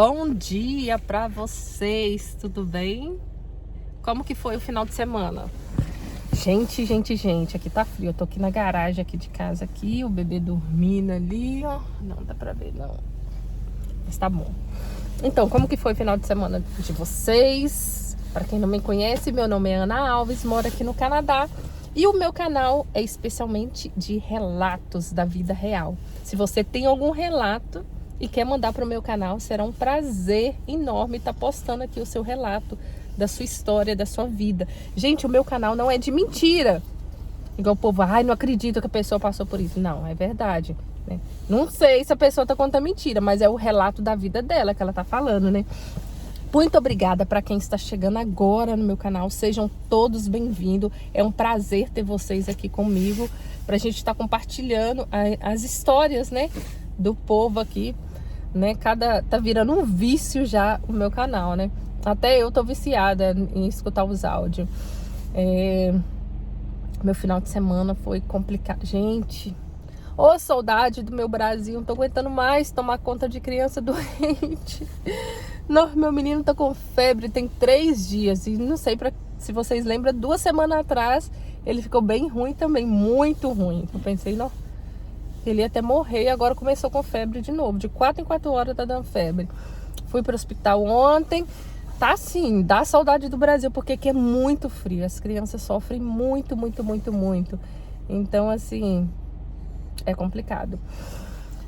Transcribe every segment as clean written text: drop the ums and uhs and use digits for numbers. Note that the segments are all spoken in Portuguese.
Bom dia para vocês, tudo bem? Como que foi o final de semana? Gente, aqui tá frio. Eu tô aqui na garagem aqui de casa aqui, o bebê dormindo ali, ó. Não dá pra ver, não. Mas tá bom. Então, como que foi o final de semana de vocês? Para quem não me conhece, meu nome é Ana Alves, moro aqui no Canadá. E o meu canal é especialmente de relatos da vida real. Se você tem algum relato e quer mandar para o meu canal, será um prazer enorme estar postando aqui o seu relato da sua história, da sua vida. Gente, o meu canal não é de mentira. Igual o povo, ai, não acredito que a pessoa passou por isso. Não, é verdade, né? Não sei se a pessoa tá contando mentira, mas é o relato da vida dela que ela tá falando, né? Muito obrigada para quem está chegando agora no meu canal. Sejam todos bem-vindos. É um prazer ter vocês aqui comigo para a gente estar compartilhando as histórias, né, do povo aqui, né? Tá virando um vício já o meu canal, né? Até eu tô viciada em escutar os áudios. Meu final de semana foi complicado. Gente, ô saudade do meu Brasil. Não tô aguentando mais tomar conta de criança doente. Não, meu menino tá com febre, tem 3 dias. E não sei se vocês lembram, 2 semanas atrás ele ficou bem ruim também, muito ruim. Eu pensei, não, ele ia até morrer e agora começou com febre de novo. De 4 em 4 horas tá dando febre. Fui pro hospital ontem. Tá assim, dá saudade do Brasil, porque aqui é muito frio. As crianças sofrem muito. Então, assim, é complicado.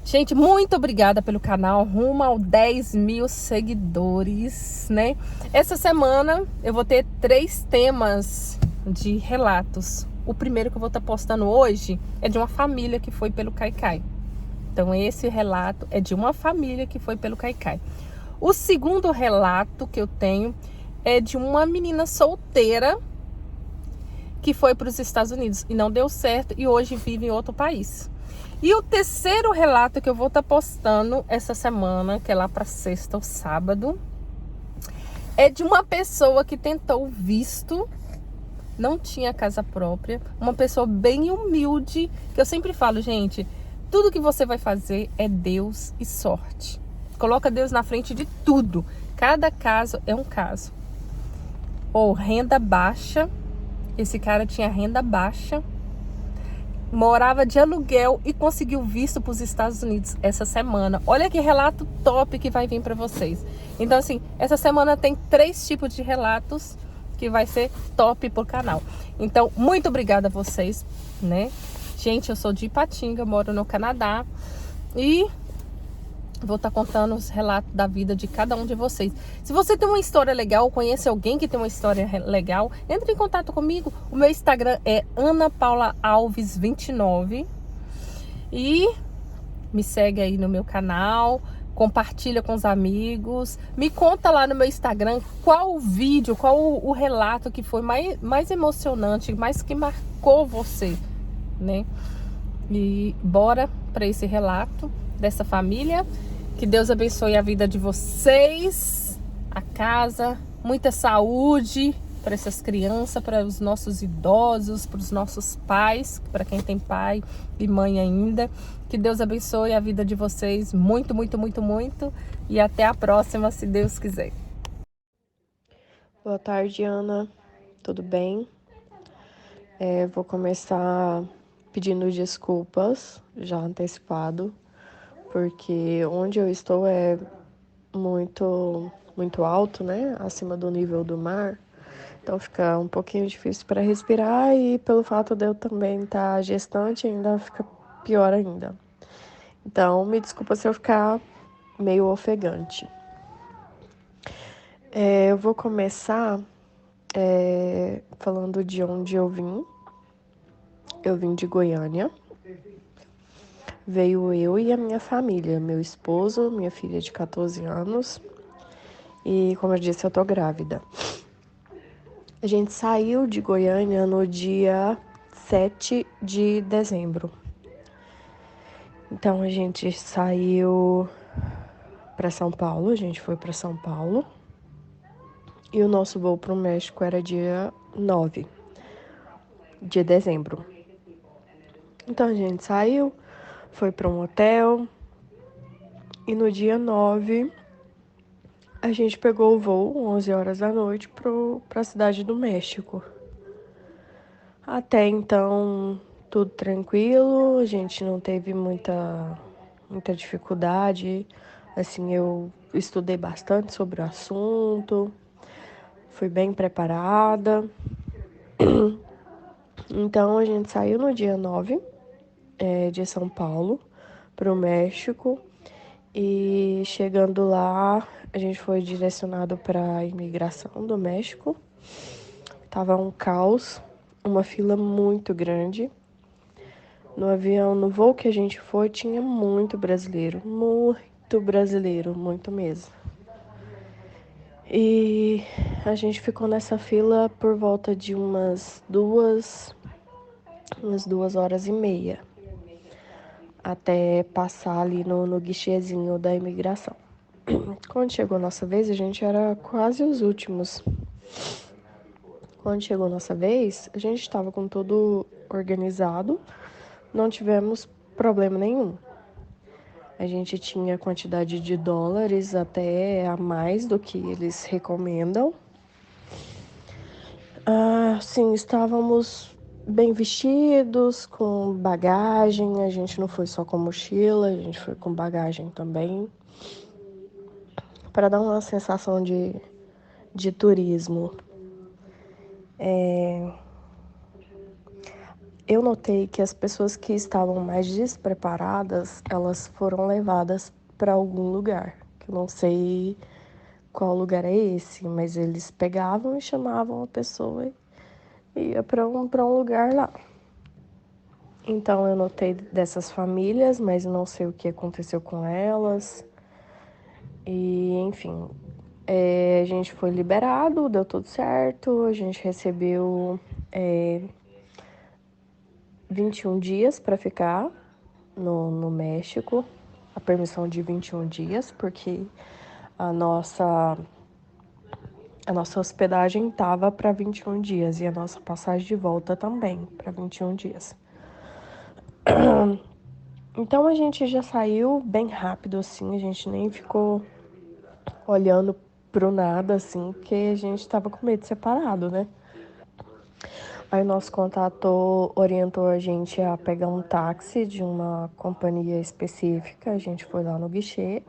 Gente, muito obrigada pelo canal, rumo ao 10 mil seguidores, né? Essa semana eu vou ter 3 temas de relatos. O primeiro que eu vou estar postando hoje é de uma família que foi pelo Caicai. Então esse relato é de uma família que foi pelo Caicai. O segundo relato que eu tenho é de uma menina solteira que foi para os Estados Unidos e não deu certo e hoje vive em outro país. E o terceiro relato que eu vou estar postando essa semana, que é lá para sexta ou sábado, é de uma pessoa que tentou visto, não tinha casa própria, uma pessoa bem humilde, que eu sempre falo, gente, tudo que você vai fazer é Deus e sorte. Coloca Deus na frente de tudo. Cada caso é um caso. Ou renda baixa, esse cara tinha renda baixa, morava de aluguel e conseguiu visto para os Estados Unidos essa semana. Olha que relato top que vai vir para vocês. Então, assim, essa semana tem 3 tipos de relatos que vai ser top pro canal. Então, muito obrigada a vocês, né? Gente, eu sou de Ipatinga, moro no Canadá e vou estar contando os relatos da vida de cada um de vocês. Se você tem uma história legal, ou conhece alguém que tem uma história legal, entre em contato comigo. O meu Instagram é Ana Paula Alves 29. E me segue aí no meu canal, compartilha com os amigos. Me conta lá no meu Instagram qual o vídeo, qual o relato que foi mais emocionante, mais que marcou você, né? E bora para esse relato dessa família. Que Deus abençoe a vida de vocês, a casa, muita saúde para essas crianças, para os nossos idosos, para os nossos pais, para quem tem pai e mãe ainda. Que Deus abençoe a vida de vocês muito. E até a próxima, se Deus quiser. Boa tarde, Ana. Tudo bem? Vou começar pedindo desculpas, já antecipado, porque onde eu estou é muito alto, né? Acima do nível do mar. Então fica um pouquinho difícil para respirar e pelo fato de eu também estar gestante, ainda fica pior ainda. Então, me desculpa se eu ficar meio ofegante. Eu vou começar falando de onde eu vim. Eu vim de Goiânia. Veio eu e a minha família, meu esposo, minha filha de 14 anos. E, como eu disse, eu tô grávida. A gente saiu de Goiânia no dia 7 de dezembro. Então, a gente saiu para São Paulo, a gente foi para São Paulo. E o nosso voo para o México era dia 9 de dezembro. Então, a gente saiu, foi para um hotel. E no dia 9, A gente pegou o voo 11 horas da noite para a cidade do México. Até então, tudo tranquilo, a gente não teve muita dificuldade. Assim, eu estudei bastante sobre o assunto, fui bem preparada. Então, a gente saiu no dia 9 de São Paulo para o México. E chegando lá, a gente foi direcionado para a imigração do México. Tava um caos, uma fila muito grande. No avião, no voo que a gente foi, tinha muito brasileiro, muito mesmo. E a gente ficou nessa fila por volta de umas 2 horas e meia, até passar ali no guichezinho da imigração. Quando chegou a nossa vez, a gente era quase os últimos. Quando chegou a nossa vez, a gente estava com tudo organizado, não tivemos problema nenhum. A gente tinha quantidade de dólares até a mais do que eles recomendam. Sim, estávamos bem vestidos, com bagagem. A gente não foi só com mochila, a gente foi com bagagem também, para dar uma sensação de turismo. Eu notei que as pessoas que estavam mais despreparadas, elas foram levadas para algum lugar, que eu não sei qual lugar é esse, mas eles pegavam e chamavam a pessoa e ia para um lugar lá. Então eu notei dessas famílias, mas não sei o que aconteceu com elas. E enfim, a gente foi liberado, deu tudo certo, a gente recebeu 21 dias para ficar no México, a permissão de 21 dias, porque a nossa hospedagem estava para 21 dias e a nossa passagem de volta também para 21 dias. Então a gente já saiu bem rápido, assim, a gente nem ficou olhando pro nada, assim, porque a gente tava com medo de ser parado, né? Aí o nosso contato orientou a gente a pegar um táxi de uma companhia específica, a gente foi lá no guichê,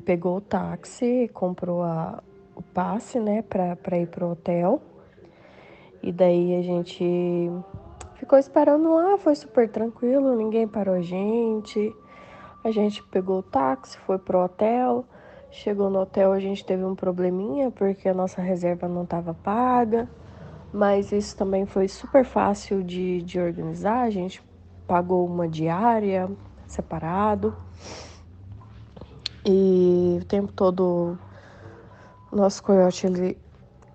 pegou o táxi, comprou o passe, né, pra ir pro hotel. E daí a gente ficou esperando lá, foi super tranquilo, ninguém parou a gente. A gente pegou o táxi, foi pro hotel. Chegou no hotel, a gente teve um probleminha porque a nossa reserva não estava paga. Mas isso também foi super fácil de organizar. A gente pagou uma diária separado. E o tempo todo o nosso coiote,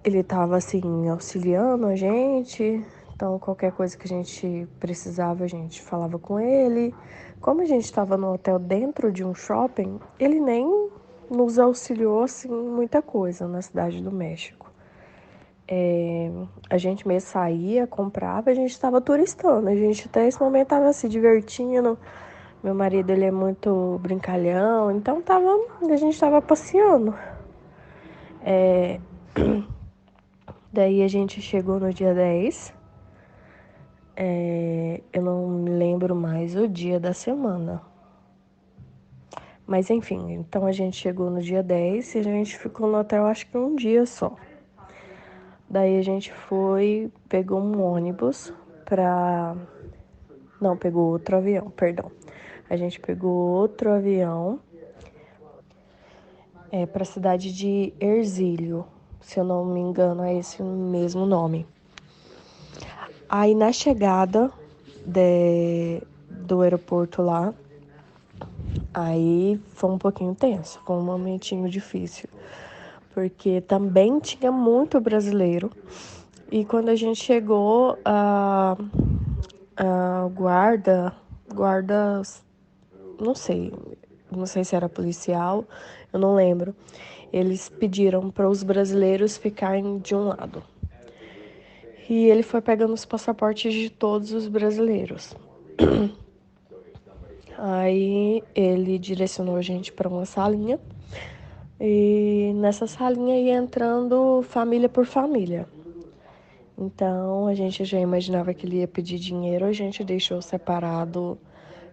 ele tava assim, auxiliando a gente. Então, qualquer coisa que a gente precisava, a gente falava com ele. Como a gente estava no hotel dentro de um shopping, ele nem nos auxiliou, assim, muita coisa na cidade do México. A gente mesmo saía, comprava, a gente estava turistando. A gente até esse momento estava se divertindo. Meu marido, ele é muito brincalhão, então a gente estava passeando. Daí a gente chegou no dia 10. Eu não me lembro mais o dia da semana. Mas enfim, então a gente chegou no dia 10 e a gente ficou no hotel acho que um dia só. Daí a gente foi, pegou um ônibus pra... Não, pegou outro avião, perdão. A gente pegou outro avião pra cidade de Herzílio, se eu não me engano é esse mesmo nome. Aí na chegada do aeroporto lá, aí foi um pouquinho tenso, foi um momentinho difícil, porque também tinha muito brasileiro. E quando a gente chegou, a guarda, não sei se era policial, eu não lembro. Eles pediram para os brasileiros ficarem de um lado. E ele foi pegando os passaportes de todos os brasileiros. Aí ele direcionou a gente para uma salinha, E nessa salinha ia entrando família por família. Então a gente já imaginava que ele ia pedir dinheiro, a gente deixou separado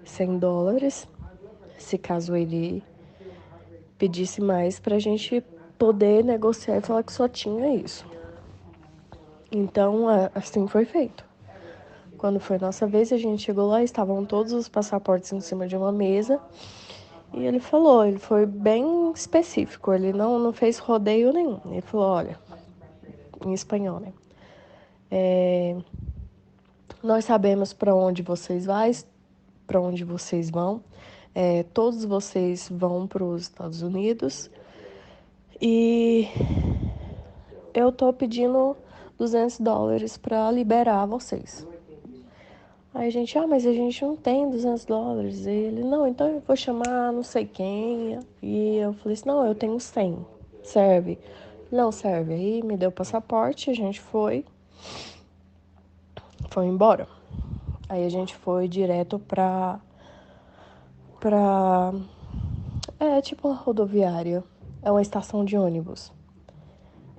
$100, se caso ele pedisse mais, pra gente poder negociar e falar que só tinha isso. Então assim foi feito. Quando foi nossa vez, a gente chegou lá, estavam todos os passaportes em cima de uma mesa. E ele falou, ele foi bem específico, ele não fez rodeio nenhum. Ele falou, olha, em espanhol, né? Nós sabemos para onde vocês para onde vocês vão. Todos vocês vão para os Estados Unidos. E eu tô pedindo $200 para liberar vocês. Aí a gente, mas a gente não tem $200. E ele, não, então eu vou chamar não sei quem. E eu falei assim, não, eu tenho 100. Serve? Não serve. Aí me deu o passaporte, a gente foi embora. Aí a gente foi direto pra tipo uma rodoviária. É uma estação de ônibus.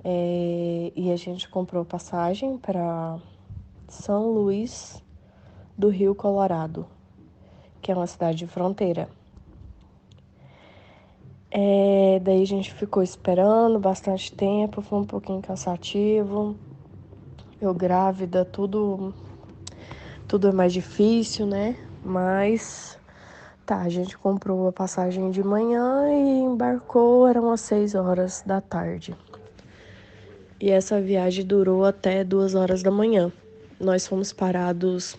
E a gente comprou passagem para São Luís do Rio Colorado, que é uma cidade de fronteira. Daí a gente ficou esperando bastante tempo, foi um pouquinho cansativo. Eu grávida, tudo é mais difícil, né? Mas tá, a gente comprou a passagem de manhã e embarcou, eram às 6 horas da tarde. E essa viagem durou até 2 horas da manhã. Nós fomos parados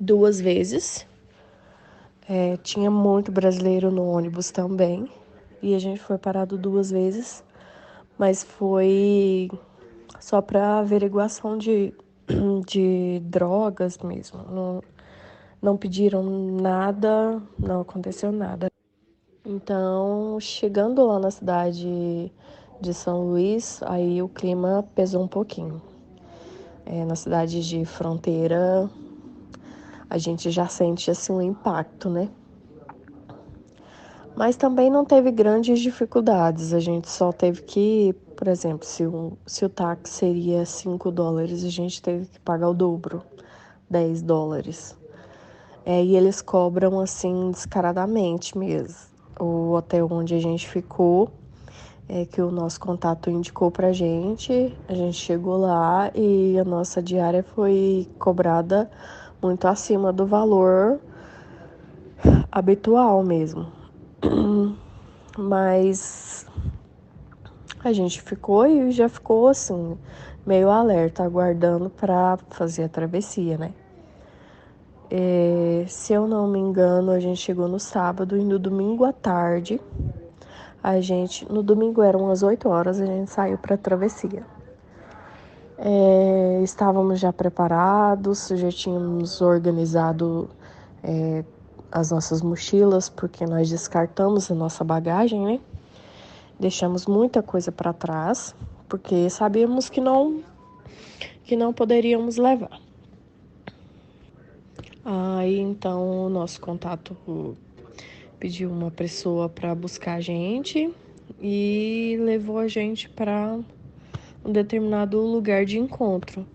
2 vezes. Tinha muito brasileiro no ônibus também. E a gente foi parado 2 vezes. Mas foi só para averiguação de drogas mesmo. Não pediram nada, não aconteceu nada. Então, chegando lá na cidade de São Luís, aí o clima pesou um pouquinho. Na cidade de fronteira, a gente já sente assim um impacto, né? Mas também não teve grandes dificuldades. A gente só teve que, por exemplo, se o táxi seria $5, a gente teve que pagar o dobro, $10. E eles cobram assim descaradamente mesmo. O hotel onde a gente ficou, que o nosso contato indicou pra gente, a gente chegou lá e a nossa diária foi cobrada muito acima do valor habitual mesmo. Mas a gente ficou e já ficou assim, meio alerta, aguardando para fazer a travessia, né? Se eu não me engano, a gente chegou no sábado e no domingo à tarde, no domingo eram umas 8 horas, a gente saiu para a travessia. Estávamos já preparados, já tínhamos organizado as nossas mochilas, porque nós descartamos a nossa bagagem, né? Deixamos muita coisa para trás, porque sabíamos que não poderíamos levar. Aí então o nosso contato pediu uma pessoa para buscar a gente e levou a gente para um determinado lugar de encontro.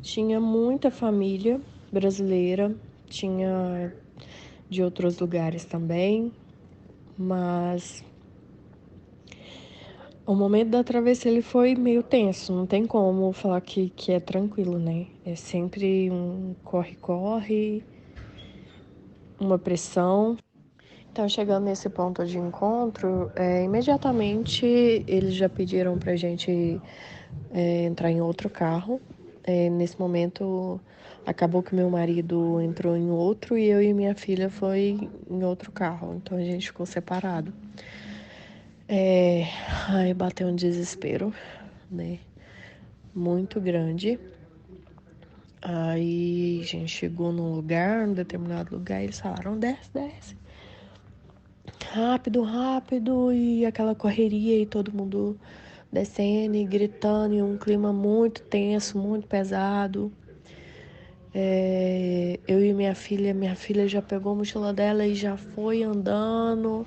Tinha muita família brasileira, tinha de outros lugares também, mas o momento da travessia ele foi meio tenso, não tem como falar que é tranquilo, né? É sempre um corre-corre, uma pressão. Então, chegando nesse ponto de encontro, imediatamente eles já pediram pra gente entrar em outro carro. Nesse momento, acabou que meu marido entrou em outro e eu e minha filha foi em outro carro. Então, a gente ficou separado. Aí bateu um desespero, né? Muito grande. Aí a gente chegou num determinado lugar, e eles falaram, desce, desce. Rápido, rápido, e aquela correria e todo mundo descendo e gritando, e um clima muito tenso, muito pesado. Eu e minha filha já pegou a mochila dela e já foi andando.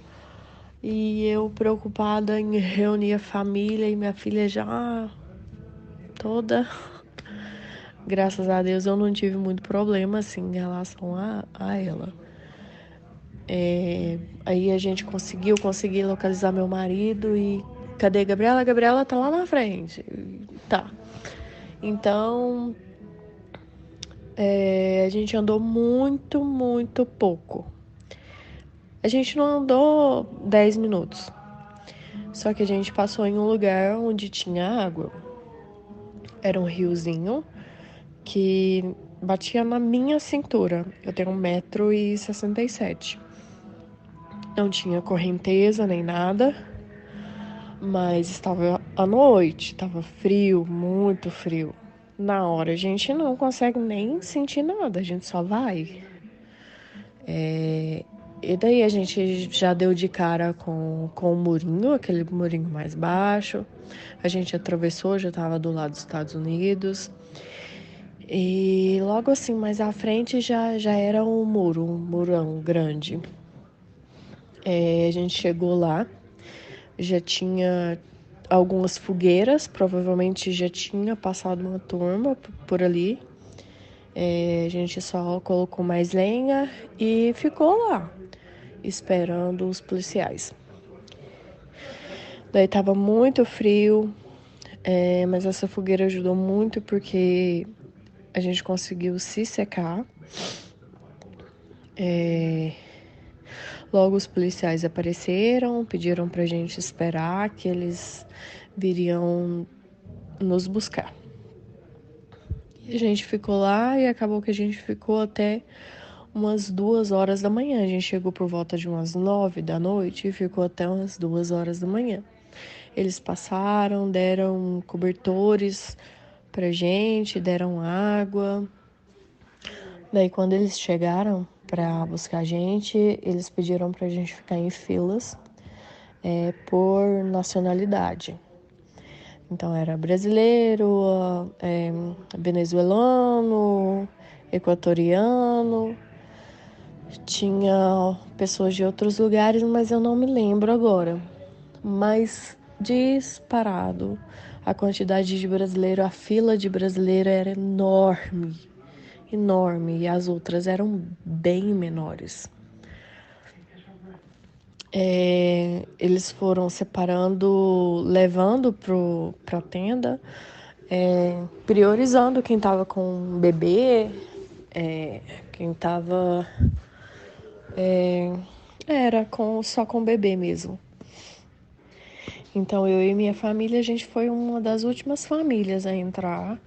E eu preocupada em reunir a família e minha filha já toda. Graças a Deus eu não tive muito problema assim em relação a ela. Aí a gente consegui localizar meu marido e cadê a Gabriela? A Gabriela tá lá na frente. Tá. Então, a gente andou muito, muito pouco. A gente não andou 10 minutos. Só que a gente passou em um lugar onde tinha água. Era um riozinho que batia na minha cintura. Eu tenho 1,67 m. Não tinha correnteza nem nada, mas estava à noite, estava frio, muito frio. Na hora a gente não consegue nem sentir nada, a gente só vai. E daí a gente já deu de cara com o murinho, aquele murinho mais baixo. A gente atravessou, já estava do lado dos Estados Unidos. E logo assim, mais à frente já era um murão grande. A gente chegou lá, já tinha algumas fogueiras, provavelmente já tinha passado uma turma por ali. A gente só colocou mais lenha e ficou lá, esperando os policiais. Daí tava muito frio, mas essa fogueira ajudou muito porque a gente conseguiu se secar. Logo os policiais apareceram, pediram pra gente esperar que eles viriam nos buscar. E a gente ficou lá e acabou que a gente ficou até umas 2 horas da manhã. A gente chegou por volta de umas 9 da noite e ficou até umas 2 horas da manhã. Eles passaram, deram cobertores pra gente, deram água. Daí quando eles chegaram pra buscar a gente, eles pediram pra gente ficar em filas por nacionalidade. Então era brasileiro, venezuelano, equatoriano, tinha pessoas de outros lugares, mas eu não me lembro agora. Mas disparado, a quantidade de brasileiro, a fila de brasileiro era enorme, enorme, e as outras eram bem menores. Eles foram separando, levando para a tenda, priorizando quem estava com bebê, quem estava só com bebê mesmo. Então eu e minha família, a gente foi uma das últimas famílias a entrar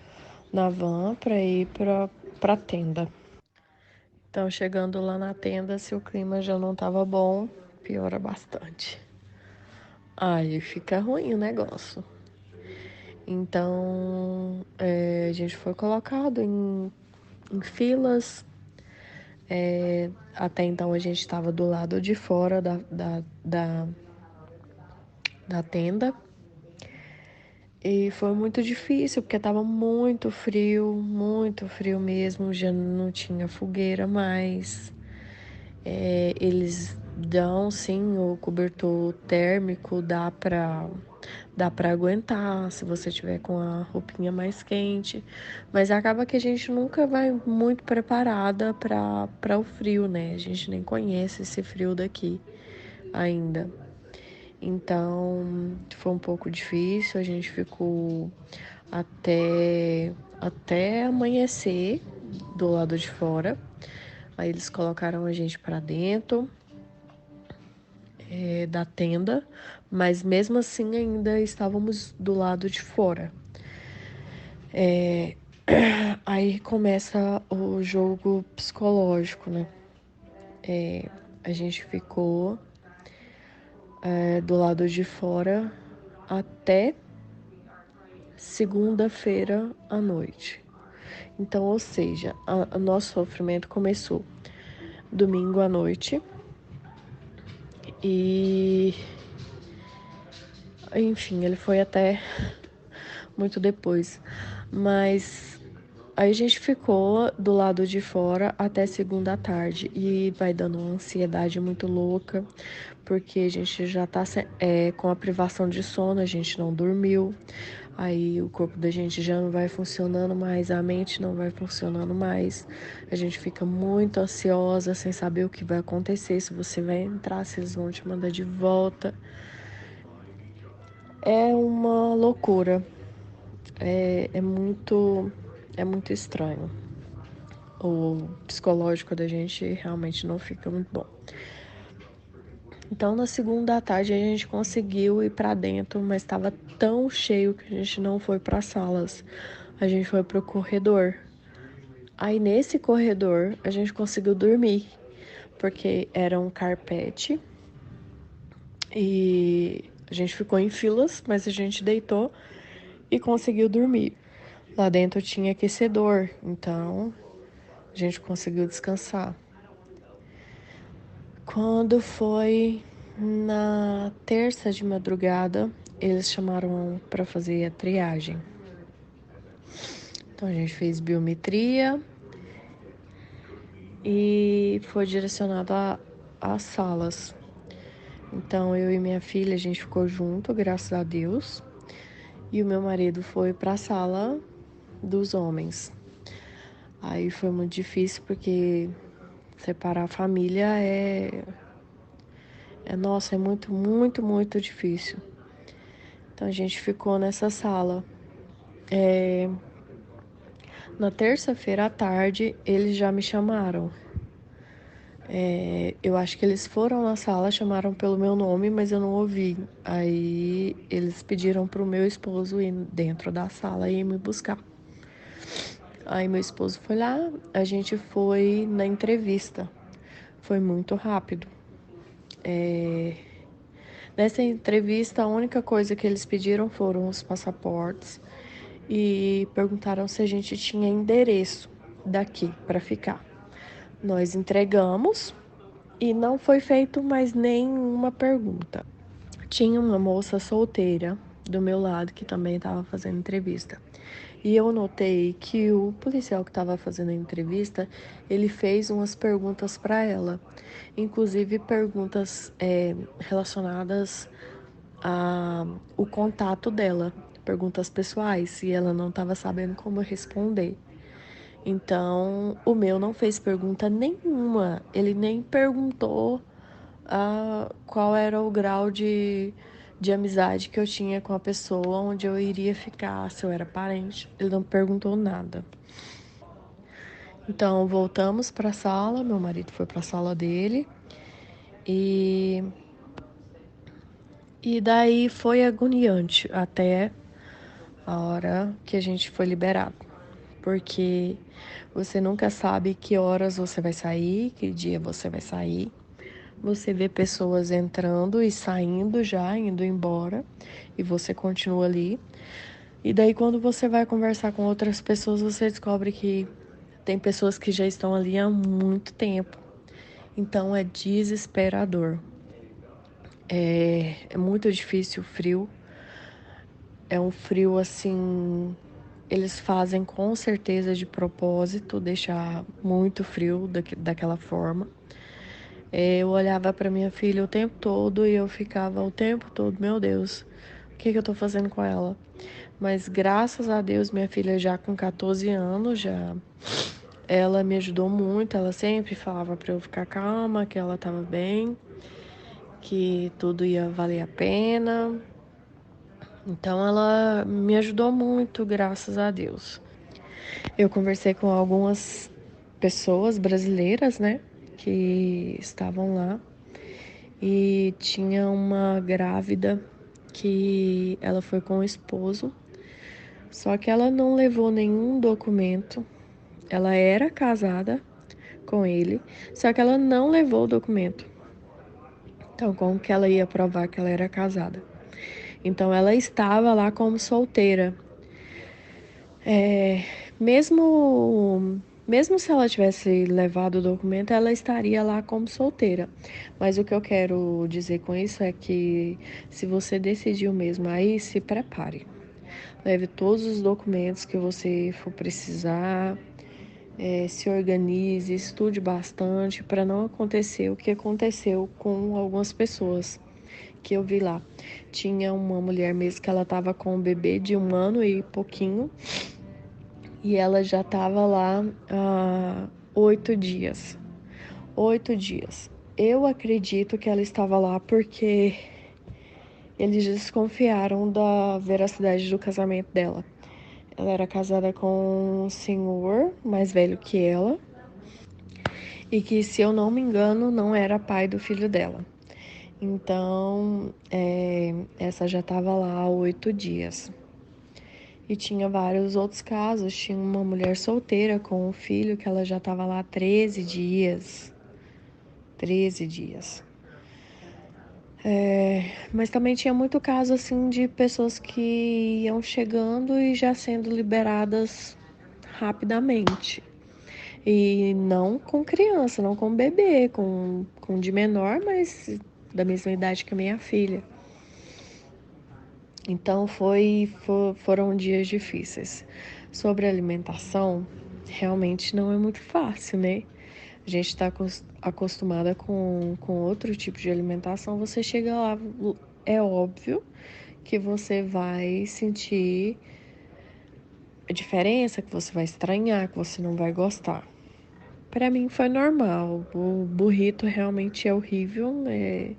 na van para ir para a tenda. Então chegando lá na tenda, se o clima já não estava bom, piora bastante. Aí fica ruim o negócio. Então, a gente foi colocado em filas. Até então a gente estava do lado de fora da tenda. E foi muito difícil, porque estava muito frio mesmo. Já não tinha fogueira mais. Eles dão sim o cobertor térmico, dá pra aguentar se você tiver com a roupinha mais quente, mas acaba que a gente nunca vai muito preparada para o frio, né? A gente nem conhece esse frio daqui ainda. Então foi um pouco difícil, a gente ficou até amanhecer do lado de fora. Aí eles colocaram a gente para dentro da tenda, mas mesmo assim ainda estávamos do lado de fora. Aí começa o jogo psicológico, né? A gente ficou do lado de fora até segunda-feira à noite. Então, ou seja, o nosso sofrimento começou domingo à noite e, enfim, ele foi até muito depois. Mas Aí a gente ficou do lado de fora até segunda à tarde e vai dando uma ansiedade muito louca, porque a gente já tá com a privação de sono, a gente não dormiu, aí o corpo da gente já não vai funcionando mais, a mente não vai funcionando mais, a gente fica muito ansiosa, sem saber o que vai acontecer, se você vai entrar, se eles vão te mandar de volta. É uma loucura, é muito estranho. O psicológico da gente realmente não fica muito bom. Então, na segunda à tarde, a gente conseguiu ir para dentro, mas estava tão cheio que a gente não foi para as salas. A gente foi para o corredor. Aí, nesse corredor, a gente conseguiu dormir, porque era um carpete e a gente ficou em filas, mas a gente deitou e conseguiu dormir. Lá dentro tinha aquecedor, então a gente conseguiu descansar. Quando foi na terça de madrugada, eles chamaram para fazer a triagem. Então a gente fez biometria e foi direcionado às salas. Então eu e minha filha, a gente ficou junto, graças a Deus. E o meu marido foi para a sala dos homens. Aí foi muito difícil porque separar a família nossa, é muito, muito, muito difícil. Então a gente ficou nessa sala. Na terça-feira à tarde, eles já me chamaram. Eu acho que eles foram na sala, chamaram pelo meu nome, mas eu não ouvi. Aí eles pediram pro meu esposo ir dentro da sala e me buscar. Aí meu esposo foi lá, a gente foi na entrevista. Foi muito rápido. Nessa entrevista, a única coisa que eles pediram foram os passaportes e perguntaram se a gente tinha endereço daqui para ficar. Nós entregamos e não foi feito mais nenhuma pergunta. Tinha uma moça solteira do meu lado que também estava fazendo entrevista. E eu notei que o policial que estava fazendo a entrevista, ele fez umas perguntas para ela. Inclusive perguntas relacionadas ao contato dela. Perguntas pessoais, e ela não estava sabendo como responder. Então, o meu não fez pergunta nenhuma. Ele nem perguntou qual era o grau de amizade que eu tinha com a pessoa, onde eu iria ficar, se eu era parente. Ele não perguntou nada. Então, voltamos para a sala, meu marido foi para a sala dele e daí foi agoniante até a hora que a gente foi liberado. Porque você nunca sabe que horas você vai sair, que dia você vai sair. Você vê pessoas entrando e saindo já, indo embora, e você continua ali. E daí quando você vai conversar com outras pessoas, você descobre que tem pessoas que já estão ali há muito tempo. Então é desesperador. É muito difícil o frio. É um frio assim. Eles fazem com certeza de propósito deixar muito frio daquela forma. Eu olhava para minha filha o tempo todo e eu ficava o tempo todo, meu Deus, o que eu tô fazendo com ela? Mas graças a Deus, minha filha já com 14 anos, ela me ajudou muito, ela sempre falava para eu ficar calma, que ela tava bem, que tudo ia valer a pena. Então ela me ajudou muito, graças a Deus. Eu conversei com algumas pessoas brasileiras, né, que estavam lá e tinha uma grávida que ela foi com o esposo, só que ela não levou nenhum documento. Ela era casada com ele, só que ela não levou o documento. Então, como que ela ia provar que ela era casada? Então, ela estava lá como solteira. É, mesmo se ela tivesse levado o documento, ela estaria lá como solteira. Mas o que eu quero dizer com isso é que se você decidiu mesmo aí, se prepare. Leve todos os documentos que você for precisar. Se organize, estude bastante para não acontecer o que aconteceu com algumas pessoas que eu vi lá. Tinha uma mulher mesmo que ela estava com um bebê de 1 ano e pouquinho e ela já estava lá há 8 dias. 8 dias. Eu acredito que ela estava lá porque eles desconfiaram da veracidade do casamento dela. Ela era casada com um senhor mais velho que ela e que, se eu não me engano, não era pai do filho dela. Então, essa já estava lá há 8 dias. E tinha vários outros casos. Tinha uma mulher solteira com um filho que ela já estava lá há 13 dias. 13 dias. Mas também tinha muito caso assim de pessoas que iam chegando e já sendo liberadas rapidamente. E não com criança, não com bebê, com de menor, mas da mesma idade que a minha filha. Então foram dias difíceis. Sobre a alimentação, realmente não é muito fácil, né? A gente está acostumada com outro tipo de alimentação. Você chega lá, é óbvio que você vai sentir a diferença, que você vai estranhar, que você não vai gostar. Para mim foi normal. O burrito realmente é horrível, né?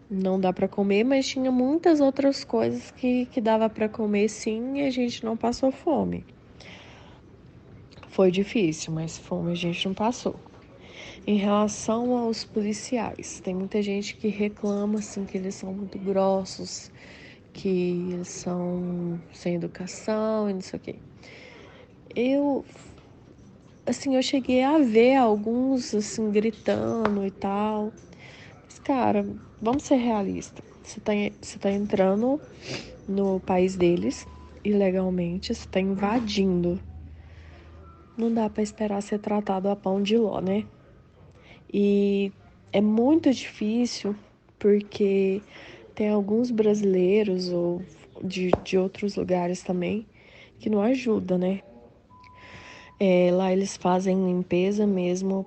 Não dá para comer, mas tinha muitas outras coisas que dava para comer sim e a gente não passou fome. Foi difícil, mas fome a gente não passou. Em relação aos policiais, tem muita gente que reclama assim que eles são muito grossos, que eles são sem educação e não sei o quê. Eu cheguei a ver alguns assim gritando e tal. Mas, cara, vamos ser realistas. Você tá entrando no país deles ilegalmente, você tá invadindo. Não dá pra esperar ser tratado a pão de ló, né? E é muito difícil porque tem alguns brasileiros ou de outros lugares também que não ajudam, né? Lá eles fazem limpeza mesmo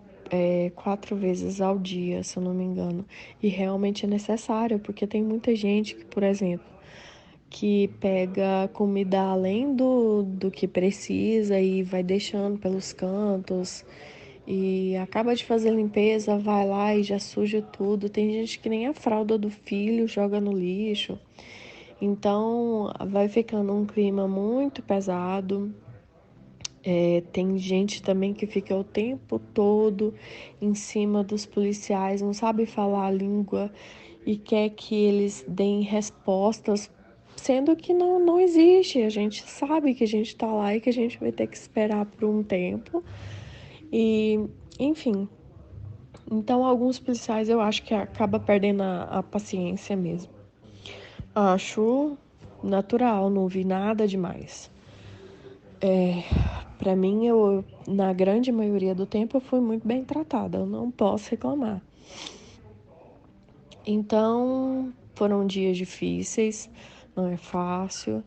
4 vezes ao dia, se eu não me engano. E realmente é necessário, porque tem muita gente que, por exemplo, que pega comida além do que precisa e vai deixando pelos cantos e acaba de fazer limpeza, vai lá e já suja tudo. Tem gente que nem a fralda do filho joga no lixo. Então vai ficando um clima muito pesado. Tem gente também que fica o tempo todo em cima dos policiais, não sabe falar a língua e quer que eles deem respostas, sendo que não existe. A gente sabe que a gente tá lá e que a gente vai ter que esperar por um tempo. E, enfim. Então, alguns policiais eu acho que acaba perdendo a paciência mesmo. Acho natural, não vi nada demais. Para mim, na grande maioria do tempo, eu fui muito bem tratada, eu não posso reclamar. Então, foram dias difíceis, não é fácil.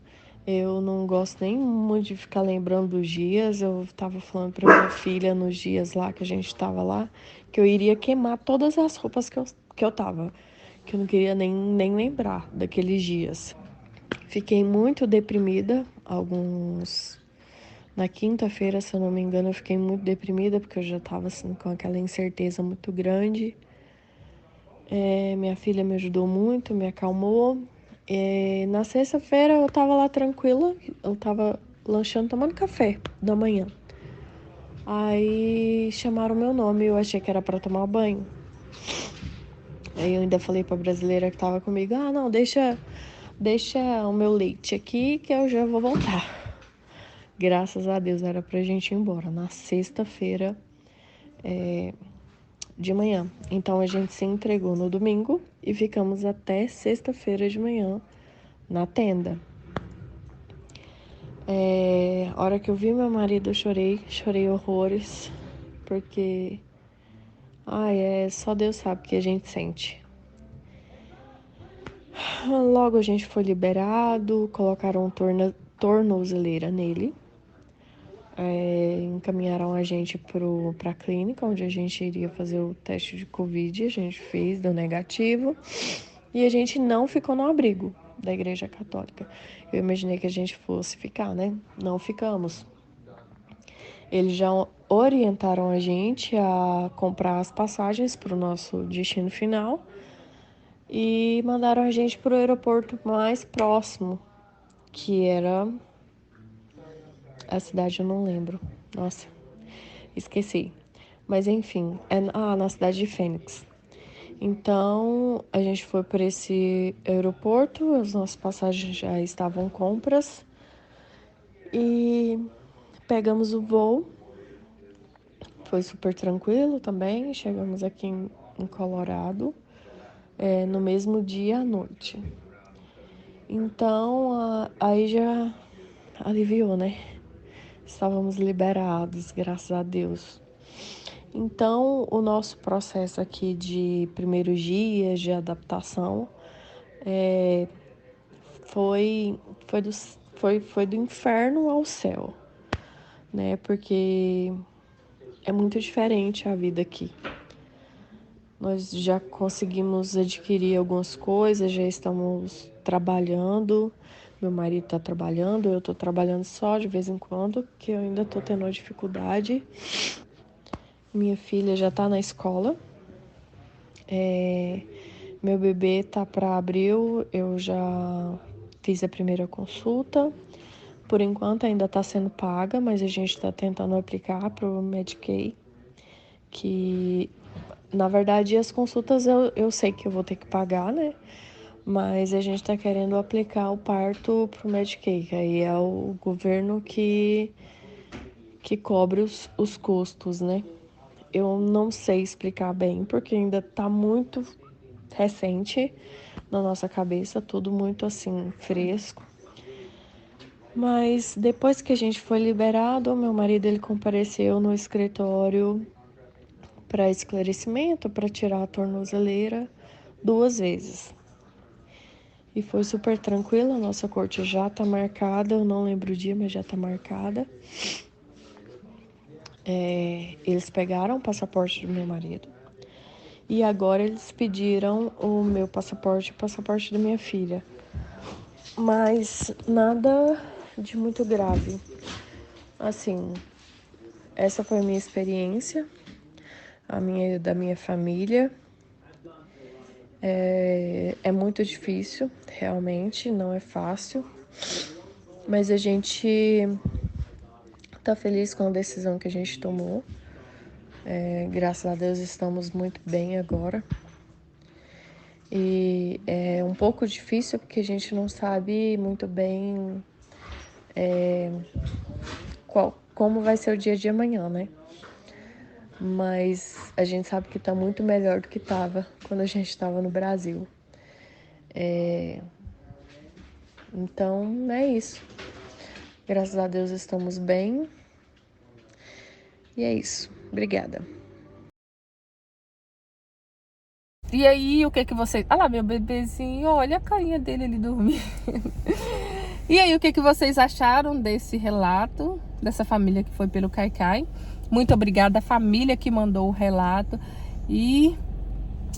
Eu não gosto nem muito de ficar lembrando dos dias. Eu tava falando pra minha filha nos dias lá que a gente tava lá, que eu iria queimar todas as roupas que eu tava, que eu não queria nem lembrar daqueles dias. Fiquei muito deprimida, na quinta-feira, se eu não me engano, eu fiquei muito deprimida porque eu já tava assim com aquela incerteza muito grande. Minha filha me ajudou muito, me acalmou. Na sexta-feira eu tava lá tranquila, eu tava lanchando, tomando café da manhã. Aí chamaram meu nome, eu achei que era pra tomar banho. Aí eu ainda falei pra brasileira que tava comigo, não, deixa o meu leite aqui que eu já vou voltar. Graças a Deus era pra gente ir embora na sexta-feira de manhã. Então a gente se entregou no domingo e ficamos até sexta-feira de manhã na tenda. A hora que eu vi meu marido, eu chorei horrores, porque só Deus sabe o que a gente sente. Logo a gente foi liberado, colocaram tornozeleira nele. Encaminharam a gente para a clínica, onde a gente iria fazer o teste de Covid. A gente fez, deu negativo. E a gente não ficou no abrigo da Igreja Católica. Eu imaginei que a gente fosse ficar, né? Não ficamos. Eles já orientaram a gente a comprar as passagens para o nosso destino final e mandaram a gente para o aeroporto mais próximo, que era a cidade, eu não lembro. Nossa, esqueci. Mas enfim, na cidade de Fênix. Então, a gente foi para esse aeroporto, as nossas passagens já estavam compras e pegamos o voo. Foi super tranquilo também. Chegamos aqui em Colorado no mesmo dia à noite. Então, aí já aliviou, né? Estávamos liberados, graças a Deus. Então, o nosso processo aqui de primeiros dias de adaptação foi do inferno ao céu, né? Porque é muito diferente a vida aqui. Nós já conseguimos adquirir algumas coisas, já estamos trabalhando. Meu marido está trabalhando, eu estou trabalhando só de vez em quando, que eu ainda estou tendo dificuldade. Minha filha já está na escola. Meu bebê tá para abril, eu já fiz a primeira consulta. Por enquanto ainda está sendo paga, mas a gente está tentando aplicar para o Medicaid, que na verdade as consultas eu sei que eu vou ter que pagar, né? Mas a gente está querendo aplicar o parto para o Medicaid, que aí é o governo que cobre os custos, né? Eu não sei explicar bem, porque ainda está muito recente na nossa cabeça, tudo muito assim, fresco. Mas depois que a gente foi liberado, meu marido ele compareceu no escritório para esclarecimento, para tirar a tornozeleira 2 vezes. E foi super tranquilo, a nossa corte já tá marcada, eu não lembro o dia, mas já tá marcada. Eles pegaram o passaporte do meu marido. E agora eles pediram o meu passaporte e o passaporte da minha filha. Mas nada de muito grave. Assim, essa foi a minha experiência, da minha família. É muito difícil, realmente, não é fácil. Mas a gente tá feliz com a decisão que a gente tomou. Graças a Deus estamos muito bem agora. E é um pouco difícil porque a gente não sabe muito bem como vai ser o dia de amanhã, né? Mas a gente sabe que tá muito melhor do que tava quando a gente estava no Brasil. Então, é isso. Graças a Deus estamos bem. E é isso. Obrigada. E aí, o que que vocês... Ah lá, meu bebezinho, olha a carinha dele ali dormindo. E aí, o que que vocês acharam desse relato, dessa família que foi pelo Caicai? Muito obrigada à família que mandou o relato. E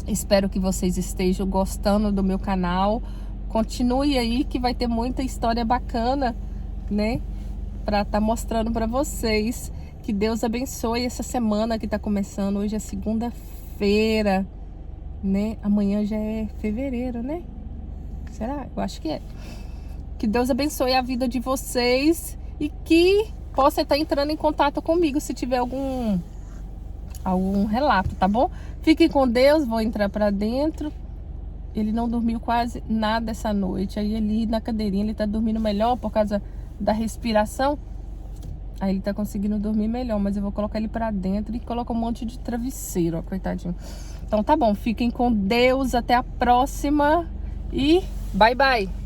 espero que vocês estejam gostando do meu canal. Continue aí que vai ter muita história bacana, né? Pra estar mostrando pra vocês. Que Deus abençoe essa semana que tá começando. Hoje é segunda-feira, né? Amanhã já é fevereiro, né? Será? Eu acho que é. Que Deus abençoe a vida de vocês e que possa estar entrando em contato comigo se tiver algum relato, tá bom? Fiquem com Deus, vou entrar pra dentro. Ele não dormiu quase nada essa noite. Aí ele na cadeirinha, ele tá dormindo melhor por causa da respiração. Aí ele tá conseguindo dormir melhor, mas eu vou colocar ele pra dentro e colocar um monte de travesseiro, ó, coitadinho. Então tá bom, fiquem com Deus, até a próxima e bye bye!